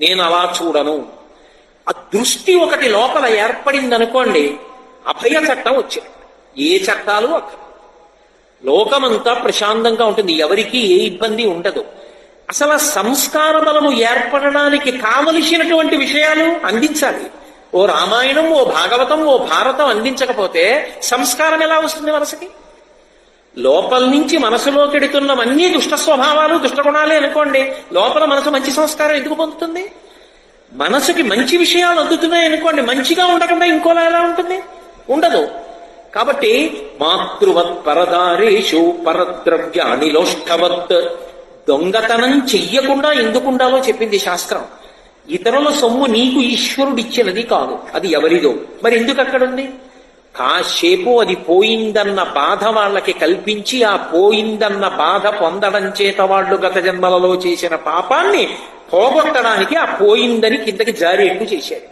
నేను అలా చూడను. ఆ దృష్టి ఒకటి లోపల ఏర్పడింది అనుకోండి, అభయ చట్టం వచ్చింది. ఏ చట్టాలు అక్కడ లోకమంతా ప్రశాంతంగా ఉంటుంది, ఎవరికి ఏ ఇబ్బంది ఉండదు. అసలు ఆ సంస్కార బలము ఏర్పడడానికి కావలసినటువంటి విషయాలు అందించాలి. ఓ రామాయణం, ఓ భాగవతం, ఓ భారతం అందించకపోతే సంస్కారం ఎలా వస్తుంది మనసుకి? లోపల నుంచి మనసులోకి ఎడుతున్నవన్నీ దుష్ట స్వభావాలు, దుష్టగుణాలే అనుకోండి, లోపల మనసు మంచి సంస్కారం ఎందుకు పొందుతుంది? మనసుకి మంచి విషయాలు అందుతున్నాయి అనుకోండి, మంచిగా ఉండకుండా ఇంకోలా ఎలా ఉంటుంది? ఉండదు. కాబట్టి మాతృవత్ పరదారేషు పరద్రవ్య అనిలోష్టవత్, దొంగతనం చెయ్యకుండా ఎందుకుండాలో చెప్పింది శాస్త్రం. ఇతరుల సొమ్ము నీకు ఈశ్వరుడిచ్చినది కాదు, అది ఎవరిదో. మరి ఎందుకు అక్కడుంది? కాసేపు అది పోయిందన్న బాధ వాళ్ళకి కల్పించి, ఆ పోయిందన్న బాధ పొందడం చేత వాళ్ళు గత జన్మలలో చేసిన పాపాన్ని పోగొట్టడానికి ఆ పోయిందని కిందకి జారేట్టు చేశారు.